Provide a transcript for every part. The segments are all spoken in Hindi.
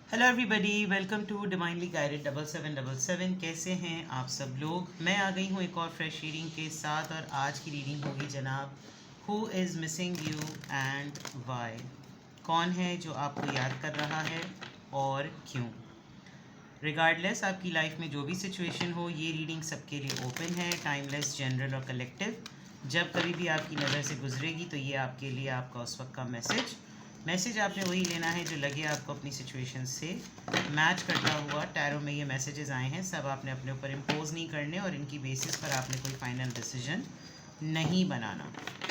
Hello everybody, welcome to divinely guided 7777। कैसे हैं आप सब लोग। मैं आ गई हूँ एक और फ्रेश रीडिंग के साथ और आज की रीडिंग होगी जनाब who is missing U and Y. कौन है जो आपको याद कर रहा है और क्यों। रिगार्डलेस आपकी लाइफ में जो भी सिचुएशन हो, ये रीडिंग सबके लिए ओपन है, टाइमलेस, जनरल और कलेक्टिव। जब कभी भी आपकी नज़र से गुजरेगी तो ये आपके लिए आपका उस वक्त का मैसेज आपने वही लेना है जो लगे आपको अपनी सिचुएशन से मैच करता हुआ। टैरो में ये मैसेजेस आए हैं, सब आपने अपने ऊपर इम्पोज नहीं करने और इनकी बेसिस पर आपने कोई फाइनल डिसीजन नहीं बनाना।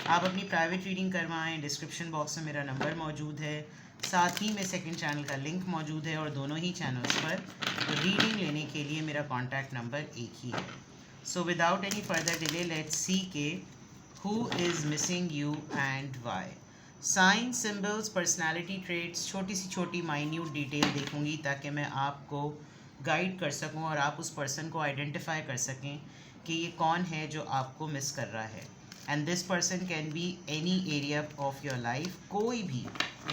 आप अपनी प्राइवेट रीडिंग करवाएं, डिस्क्रिप्शन बॉक्स में मेरा नंबर मौजूद है, साथ ही में सेकंड चैनल का लिंक मौजूद है और दोनों ही चैनल्स पर रीडिंग लेने के लिए मेरा कॉन्टैक्ट नंबर एक ही है। So without any further delay let's see के who is missing U and Y. Sign, symbols, personality traits, छोटी सी छोटी माइन्यूट डिटेल देखूंगी ताकि मैं आपको गाइड कर सकूं और आप उस पर्सन को आइडेंटिफाई कर सकें कि ये कौन है जो आपको मिस कर रहा है। And this person can be any area of your life, कोई भी,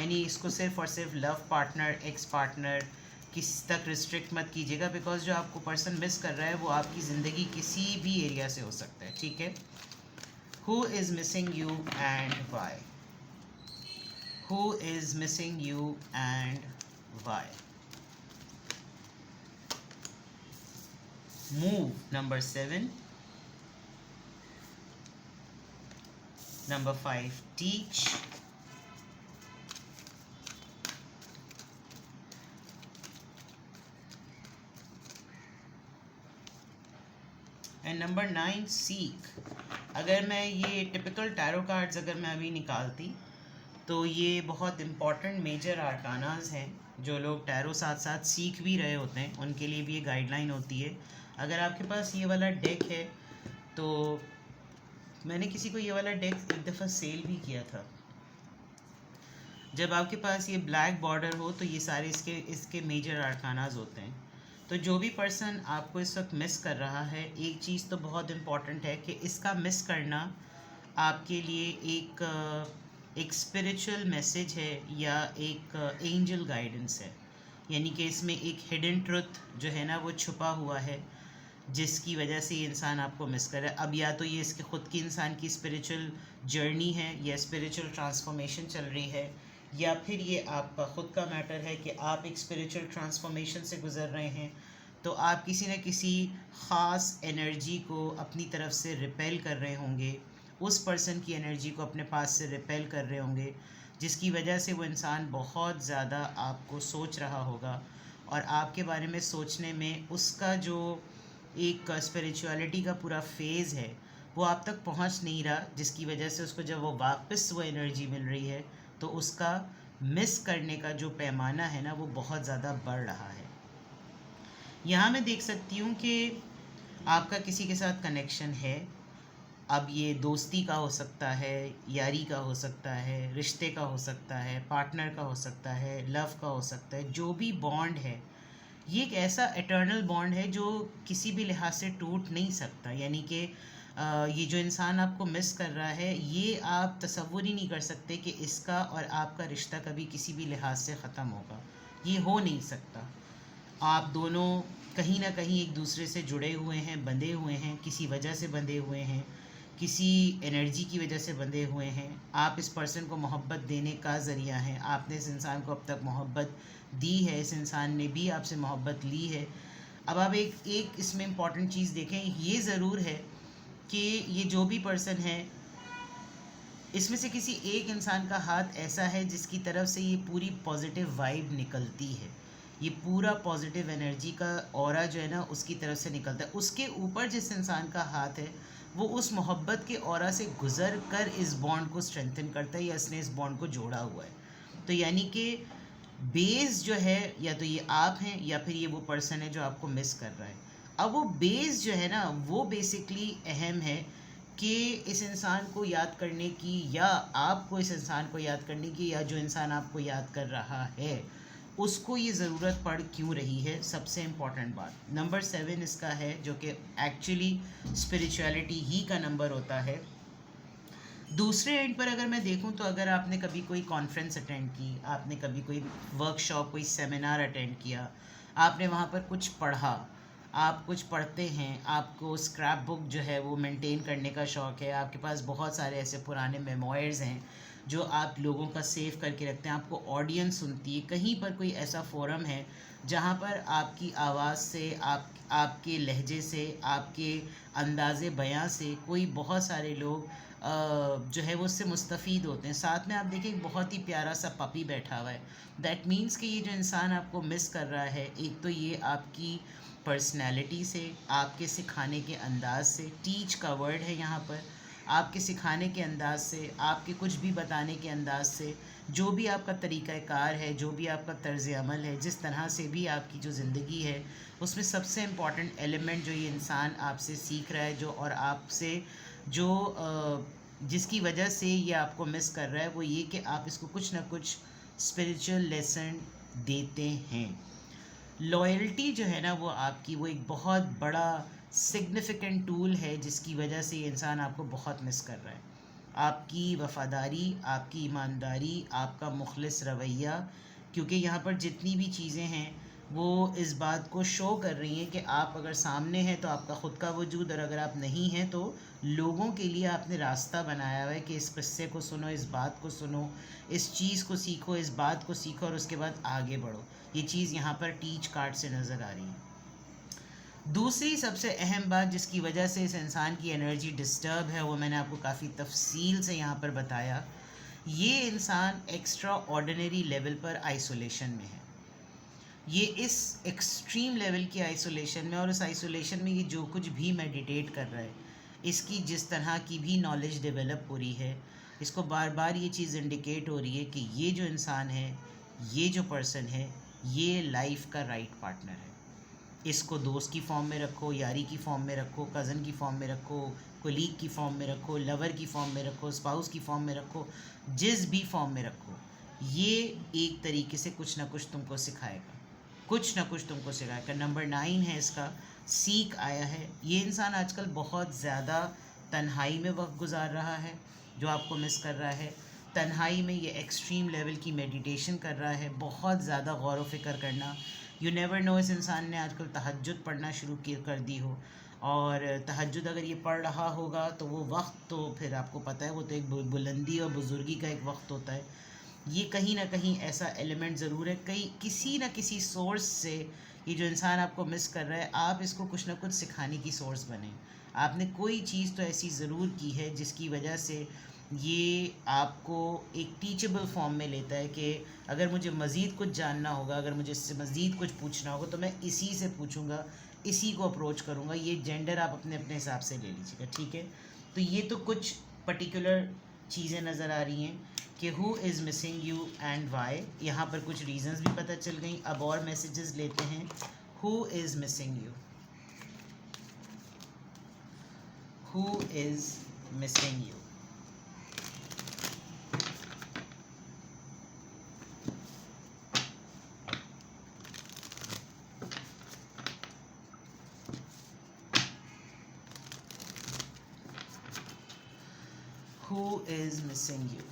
यानी इसको सिर्फ और सिर्फ लव पार्टनर, एक्स पार्टनर किस तक रिस्ट्रिक्ट मत कीजिएगा, बिकॉज जो आपको पर्सन मिस कर रहा है वो आपकी ज़िंदगी किसी भी एरिया से हो सकता है। ठीक है। Who is missing U and Y. Who is missing you and why? Move number 7. Number 5, teach. And number 9, seek. अगर मैं ये टिपिकल टैरो कार्ड्स अगर मैं अभी निकालती तो ये बहुत इम्पॉर्टेंट मेजर आर्कानाज हैं। जो लोग टैरो साथ साथ सीख भी रहे होते हैं उनके लिए भी ये गाइडलाइन होती है। अगर आपके पास ये वाला डेक है तो मैंने किसी को ये वाला डेक एक दफ़ा सेल भी किया था। जब आपके पास ये ब्लैक बॉर्डर हो तो ये सारे इसके मेजर आर्कानाज होते हैं। तो जो भी पर्सन आपको इस वक्त मिस कर रहा है, एक चीज़ तो बहुत इम्पॉर्टेंट है कि इसका मिस करना आपके लिए एक स्पिरिचुअल मैसेज है या एक एंजल गाइडेंस है। यानी कि इसमें एक हिडन ट्रुथ जो है ना वो छुपा हुआ है जिसकी वजह से ये इंसान आपको मिस कर रहा है। अब या तो ये इसके ख़ुद की इंसान की स्पिरिचुअल जर्नी है या स्पिरिचुअल ट्रांसफॉर्मेशन चल रही है, या फिर ये आपका ख़ुद का मैटर है कि आप एक स्पिरिचुअल ट्रांसफॉर्मेशन से गुज़र रहे हैं। तो आप किसी न किसी ख़ास एनर्जी को अपनी तरफ से रिपेल कर रहे होंगे, उस पर्सन की एनर्जी को अपने पास से रिपेल कर रहे होंगे, जिसकी वजह से वो इंसान बहुत ज़्यादा आपको सोच रहा होगा और आपके बारे में सोचने में उसका जो एक स्पिरिचुअलिटी का पूरा फेज़ है वो आप तक पहुंच नहीं रहा, जिसकी वजह से उसको जब वो वापस वो एनर्जी मिल रही है तो उसका मिस करने का जो पैमाना है ना वो बहुत ज़्यादा बढ़ रहा है। यहाँ मैं देख सकती हूँ कि आपका किसी के साथ कनेक्शन है। अब ये दोस्ती का हो सकता है, यारी का हो सकता है, रिश्ते का हो सकता है, पार्टनर का हो सकता है, लव का हो सकता है। जो भी बॉन्ड है ये एक ऐसा एटर्नल बॉन्ड है जो किसी भी लिहाज से टूट नहीं सकता। यानी कि ये जो इंसान आपको मिस कर रहा है ये आप तसव्वुर ही नहीं कर सकते कि इसका और आपका रिश्ता कभी किसी भी लिहाज से ख़त्म होगा। ये हो नहीं सकता। आप दोनों कहीं ना कहीं एक दूसरे से जुड़े हुए हैं, बंधे हुए हैं, किसी वजह से बंधे हुए हैं, किसी एनर्जी की वजह से बंधे हुए हैं। आप इस पर्सन को मोहब्बत देने का ज़रिया हैं। आपने इस इंसान को अब तक मोहब्बत दी है, इस इंसान ने भी आपसे मोहब्बत ली है। अब आप एक इसमें इम्पॉर्टेंट चीज़ देखें, ये ज़रूर है कि ये जो भी पर्सन है इसमें से किसी एक इंसान का हाथ ऐसा है जिसकी तरफ से ये पूरी पॉजिटिव वाइब निकलती है। ये पूरा पॉजिटिव एनर्जी का ऑरा जो है ना उसकी तरफ से निकलता है। उसके ऊपर जिस इंसान का हाथ है वो उस मोहब्बत के ऑरा से गुज़र कर इस बॉन्ड को स्ट्रेंथन करता है या इसने इस बॉन्ड को जोड़ा हुआ है। तो यानी कि बेस जो है या तो ये आप हैं या फिर ये वो पर्सन है जो आपको मिस कर रहा है। अब वो बेस जो है ना वो बेसिकली अहम है कि इस इंसान को याद करने की या आपको इस इंसान को याद करने की या जो इंसान आपको याद कर रहा है उसको ये ज़रूरत पड़ क्यों रही है। सबसे इम्पॉर्टेंट बात नंबर 7 इसका है जो कि एक्चुअली स्पिरिचुअलिटी ही का नंबर होता है। दूसरे एंड पर अगर मैं देखूं तो अगर आपने कभी कोई कॉन्फ्रेंस अटेंड की, आपने कभी कोई वर्कशॉप, कोई सेमिनार अटेंड किया, आपने वहाँ पर कुछ पढ़ा, आप कुछ पढ़ते हैं, आपको स्क्रैप बुक जो है वो मेंटेन करने का शौक़ है, आपके पास बहुत सारे ऐसे पुराने मेमोइर्स हैं जो आप लोगों का सेव करके रखते हैं, आपको ऑडियंस सुनती है, कहीं पर कोई ऐसा फोरम है जहाँ पर आपकी आवाज़ से, आपके लहजे से, आपके अंदाज़े बयां से कोई बहुत सारे लोग जो है वो उससे मुस्तफ़ीद होते हैं। साथ में आप देखिए एक बहुत ही प्यारा सा पपी बैठा हुआ है। दैट मीन्स कि ये जो इंसान आपको मिस कर रहा है, एक तो ये आपकी पर्सनैलिटी से, आपके सिखाने के अंदाज से, टीच का वर्ड है यहाँ पर, आपके सिखाने के अंदाज से, आपके कुछ भी बताने के अंदाज से, जो भी आपका तरीक़ाकार है, जो भी आपका तर्ज़ अमल है, जिस तरह से भी आपकी जो ज़िंदगी है, उसमें सबसे इम्पॉर्टेंट एलिमेंट जो ये इंसान आपसे सीख रहा है, जो और आपसे जो जिसकी वजह से ये आपको मिस कर रहा है, वो ये कि आप इसको कुछ ना कुछ स्पिरिचुअल लेसन देते हैं। लॉयल्टी जो है ना वो आपकी, वो एक बहुत बड़ा सिग्निफिकेंट टूल है जिसकी वजह से ये इंसान आपको बहुत मिस कर रहा है। आपकी वफ़ादारी, आपकी ईमानदारी, आपका मुखलिस रवैया, क्योंकि यहाँ पर जितनी भी चीज़ें हैं वो इस बात को शो कर रही हैं कि आप अगर सामने हैं तो आपका ख़ुद का वजूद, और अगर आप नहीं हैं तो लोगों के लिए आपने रास्ता बनाया हुआ है कि इस किस्से को सुनो, इस बात को सुनो, इस चीज़ को सीखो, इस बात को सीखो और उसके बाद आगे बढ़ो। ये चीज़ यहाँ पर टीच कार्ड से नज़र आ रही है। दूसरी सबसे अहम बात जिसकी वजह से इस इंसान की एनर्जी डिस्टर्ब है, वो मैंने आपको काफ़ी तफसील से यहाँ पर बताया। ये इंसान एक्स्ट्रा ऑर्डिनरी लेवल पर आइसोलेशन में है। ये इस एक्सट्रीम लेवल की आइसोलेशन में, और उस आइसोलेशन में ये जो कुछ भी मेडिटेट कर रहा है, इसकी जिस तरह की भी नॉलेज डेवलप हो रही है, इसको बार बार ये चीज़ इंडिकेट हो रही है कि ये जो इंसान है, ये जो पर्सन है, ये लाइफ का राइट पार्टनर है। इसको दोस्त की फॉर्म में रखो, यारी की फॉर्म में रखो, कज़न की फॉर्म में रखो, कोलीग की फॉर्म में रखो, लवर की फॉर्म में रखो, स्पाउस की फॉर्म में रखो, जिस भी फॉर्म में रखो, ये एक तरीके से कुछ ना कुछ तुमको सिखाएगा, कुछ ना कुछ तुमको सिखाएगा। नंबर 9 है इसका, सीख आया है। ये इंसान आजकल बहुत ज़्यादा तन्हाई में वक्त गुजार रहा है, जो आपको मिस कर रहा है। तन्हाई में ये एक्सट्रीम लेवल की मेडिटेशन कर रहा है, बहुत ज़्यादा गौर व फिक्र करना। यू नेवर नो, इस इंसान ने आजकल तहज्जुद पढ़ना शुरू कर दी हो, और तहज्जुद अगर ये पढ़ रहा होगा तो वो वक्त, तो फिर आपको पता है वो तो एक बुलंदी और बुज़ुर्गी का एक वक्त होता है। ये कहीं ना कहीं ऐसा एलिमेंट ज़रूर है, किसी न किसी सोर्स से ये जो इंसान आपको मिस कर रहा है, आप इसको कुछ ना कुछ सिखाने की सोर्स बने। आपने कोई चीज़ तो ऐसी ज़रूर की है जिसकी वजह से ये आपको एक टीचेबल फॉर्म में लेता है कि अगर मुझे मज़ीद कुछ जानना होगा, अगर मुझे इससे मज़ीद कुछ पूछना होगा तो मैं इसी से पूछूंगा, इसी को अप्रोच करूँगा। ये जेंडर आप अपने अपने हिसाब से ले लीजिएगा, ठीक है। तो ये तो कुछ पर्टिकुलर चीज़ें नज़र आ रही हैं कि who is missing U and Y. यहाँ पर कुछ रीजंस भी पता चल गई। अब और मैसेजेस लेते हैं। Who is missing you, who is missing you. Who is missing you?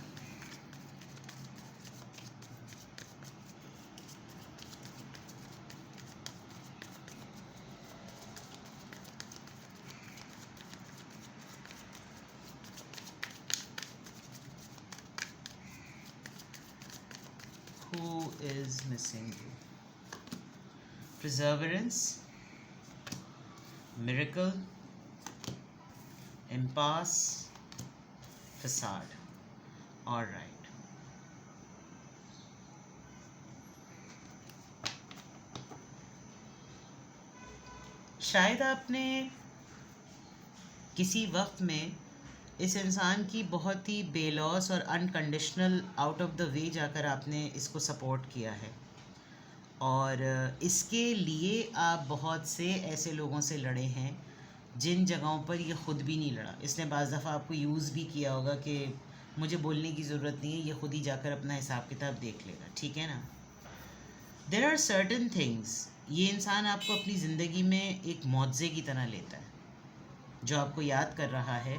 Who is missing you? Perseverance, miracle, impasse, facade. All right. शायद आपने किसी वक्त में इस इंसान की बहुत ही बेलॉस और unconditional out of the way जाकर आपने इसको सपोर्ट किया है, और इसके लिए आप बहुत से ऐसे लोगों से लड़े हैं जिन जगहों पर ये ख़ुद भी नहीं लड़ा। इसने बाज़ दफ़ा आपको यूज़ भी किया होगा कि मुझे बोलने की ज़रूरत नहीं है, ये ख़ुद ही जाकर अपना हिसाब किताब देख लेगा, ठीक है ना। देयर आर सर्टन थिंग्स, ये इंसान आपको अपनी ज़िंदगी में एक मुआवजे की तरह लेता है, जो आपको याद कर रहा है,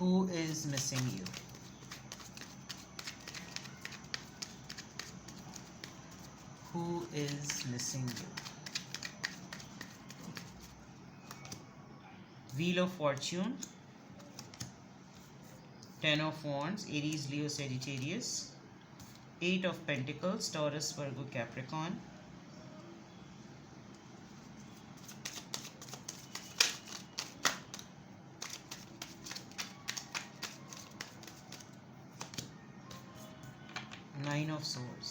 Who is missing you? Who is missing you? Wheel of Fortune, Ten of Wands, Aries, Leo, Sagittarius, Eight of Pentacles, Taurus, Virgo, Capricorn, Nine of Swords.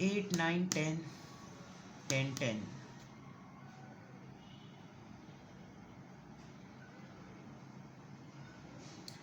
8 9 10 10 10.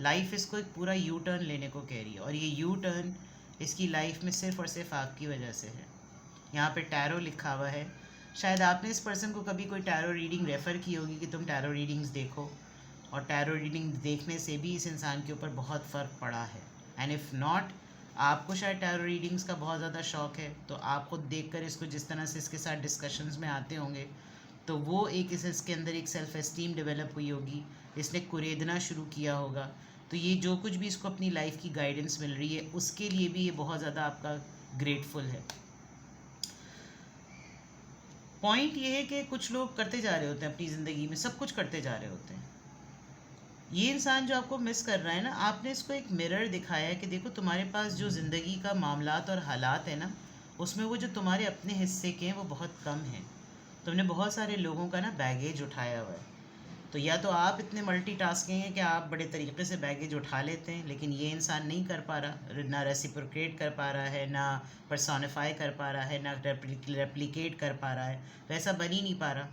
Life इसको एक पूरा यू टर्न लेने को कह रही है, और ये यू टर्न इसकी लाइफ में सिर्फ और सिर्फ आपकी वजह से है। यहाँ पे टैरो लिखा हुआ है, शायद आपने इस पर्सन को कभी कोई टैरो रीडिंग रेफ़र की होगी कि तुम टैरो रीडिंग्स देखो, और टैरो रीडिंग देखने से भी इस इंसान के ऊपर बहुत फ़र्क पड़ा है। एंड इफ़ नॉट, आपको शायद टैरो रीडिंग्स का बहुत ज़्यादा शौक़ है, तो आप खुद देख कर इसको जिस तरह से इसके साथ डिस्कशंस में आते होंगे, तो वो एक इसके अंदर एक सेल्फ़ एस्टीम डेवलप हुई होगी, इसने कुरेदना शुरू किया होगा। तो ये जो कुछ भी इसको अपनी लाइफ की गाइडेंस मिल रही है, उसके लिए भी ये बहुत ज़्यादा आपका ग्रेटफुल है। पॉइंट ये है कि कुछ लोग करते जा रहे होते हैं अपनी ज़िंदगी में, सब कुछ करते जा रहे होते हैं। ये इंसान जो आपको मिस कर रहा है ना, आपने इसको एक मिरर दिखाया है कि देखो तुम्हारे पास जो ज़िंदगी का मामलात और हालात है ना, उसमें वो जो तुम्हारे अपने हिस्से के हैं वो बहुत कम हैं। तुमने बहुत सारे लोगों का ना बैगेज उठाया हुआ है। तो या तो आप इतने मल्टीटास्किंग हैं कि आप बड़े तरीके से बैगेज उठा लेते हैं, लेकिन ये इंसान नहीं कर पा रहा, ना रेसिप्रोकेट कर पा रहा है, ना पर्सोनिफाई कर पा रहा है, ना रेप्लिकेट कर पा रहा है, वैसा बन ही नहीं पा रहा।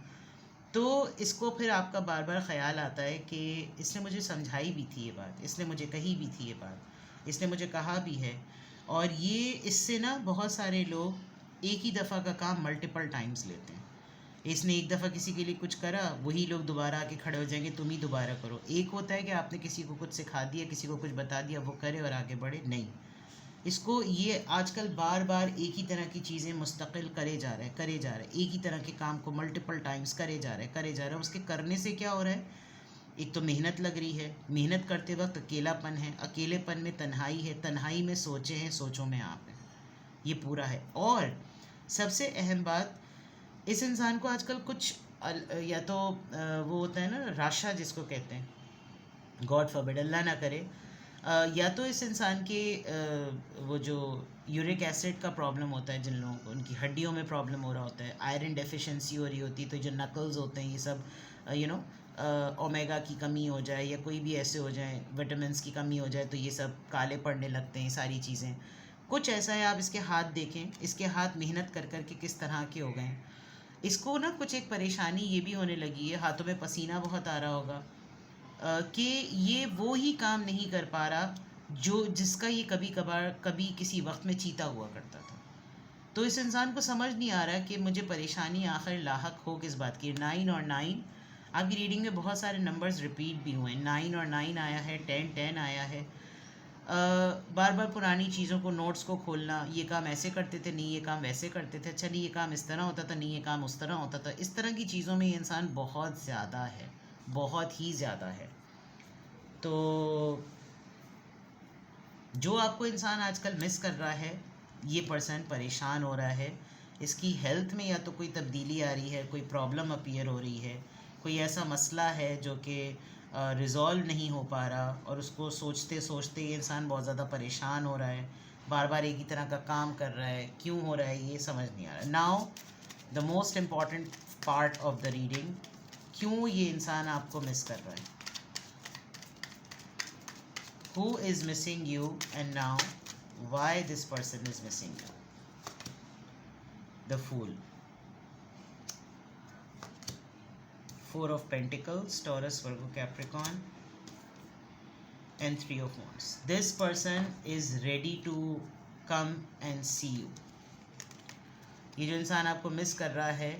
तो इसको फिर आपका बार बार ख़्याल आता है कि इसने मुझे समझाई भी थी ये बात, इसने मुझे कही भी थी ये बात, इसने मुझे कहा भी है। और ये इससे ना बहुत सारे लोग एक ही दफ़ा का काम मल्टीपल टाइम्स लेते हैं। इसने एक दफ़ा किसी के लिए कुछ करा, वही लोग दोबारा आके खड़े हो जाएंगे, तुम ही दोबारा करो। एक होता है कि आपने किसी को कुछ सिखा दिया, किसी को कुछ बता दिया, वो करे और आगे बढ़े। नहीं, इसको ये आजकल बार बार एक ही तरह की चीज़ें मुस्तकिल करे जा रहे हैं, एक ही तरह के काम को मल्टीपल टाइम्स करे जा रहे हैं। उसके करने से क्या हो रहा है, एक तो मेहनत लग रही है, मेहनत करते वक्त अकेलापन है, अकेलेपन में तन्हाई है, तन्हाई में सोचें हैं, सोचों में आप हैं, ये पूरा है। और सबसे अहम बात, इस इंसान को आजकल कुछ या तो वो होता है ना राशा जिसको कहते हैं, गॉड फॉरबिड, अल्लाह ना करे, या तो इस इंसान के वो जो यूरिक एसिड का प्रॉब्लम होता है, जिन लोगों को उनकी हड्डियों में प्रॉब्लम हो रहा होता है, आयरन डेफिशिएंसी हो रही होती है, तो जो नकल्स होते हैं ये सब ओमेगा की कमी हो जाए या कोई भी ऐसे हो जाए, विटामिन्स की कमी हो जाए, तो ये सब काले पड़ने लगते हैं सारी चीज़ें। कुछ ऐसा है, आप इसके हाथ देखें, इसके हाथ मेहनत कर कर के किस तरह के हो गए। इसको ना कुछ एक परेशानी ये भी होने लगी है, हाथों में पसीना बहुत आ रहा होगा, कि ये वो ही काम नहीं कर पा रहा जो जिसका ये कभी कभार कभी किसी वक्त में चीता हुआ करता था। तो इस इंसान को समझ नहीं आ रहा कि मुझे परेशानी आखिर लाहक हो किस बात की। 9 और 9 आपकी रीडिंग में बहुत सारे नंबर्स रिपीट भी हुए हैं, 9 और 9 आया है, 10 आया है। बार बार पुरानी चीज़ों को, नोट्स को खोलना, ये काम ऐसे करते थे, नहीं ये काम वैसे करते थे, अच्छा नहीं ये काम इस तरह होता था, नहीं ये काम उस तरह होता था। इस तरह की चीज़ों में ये इंसान बहुत ज़्यादा है, बहुत ही ज़्यादा है। तो जो आपको इंसान आजकल मिस कर रहा है, ये पर्सन परेशान हो रहा है, इसकी हेल्थ में या तो कोई तब्दीली आ रही है, कोई प्रॉब्लम अपीयर हो रही है, कोई ऐसा मसला है जो कि रिज़ॉल्व नहीं हो पा रहा, और उसको सोचते सोचते ये इंसान बहुत ज़्यादा परेशान हो रहा है, बार बार एक ही तरह का काम कर रहा है। क्यों हो रहा है ये समझ नहीं आ रहा। Now the most important part of the reading, क्यों ये इंसान आपको मिस कर रहा है। Who is missing you, and now why this person is missing you? The Fool, Four of Pentacles, Taurus, Virgo, Capricorn, and Three of Wands. This person is ready to come and see you. ये जो इंसान आपको मिस कर रहा है,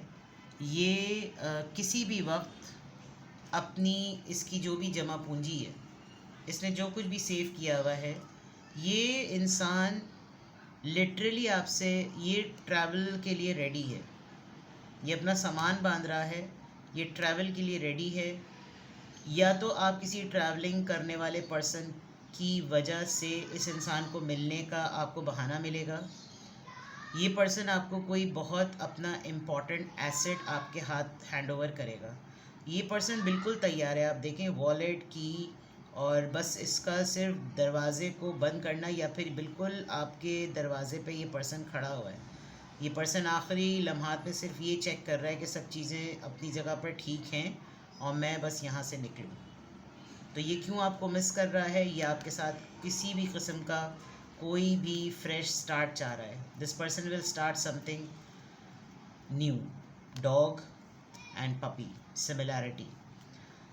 ये किसी भी वक्त अपनी, इसकी जो भी जमा पूंजी है, इसने जो कुछ भी सेव किया हुआ है, ये इंसान लिटरली आपसे, ये ट्रैवल के लिए रेडी है, ये अपना सामान बांध रहा है, ये ट्रैवल के लिए रेडी है। या तो आप किसी ट्रैवलिंग करने वाले पर्सन की वजह से इस इंसान को मिलने का आपको बहाना मिलेगा, ये पर्सन आपको कोई बहुत अपना इम्पॉर्टेंट एसेट आपके हाथ हैंड ओवर करेगा। ये पर्सन बिल्कुल तैयार है, आप देखें वॉलेट की, और बस इसका सिर्फ दरवाज़े को बंद करना, या फिर बिल्कुल आपके दरवाज़े पे ये पर्सन खड़ा हुआ है। ये पर्सन आखिरी लम्हात में सिर्फ ये चेक कर रहा है कि सब चीज़ें अपनी जगह पर ठीक हैं और मैं बस यहाँ से निकलूँ। तो ये क्यों आपको मिस कर रहा है, ये आपके साथ किसी भी किस्म का कोई भी फ्रेश स्टार्ट चाह रहा है। This person will start something new. Dog and puppy similarity.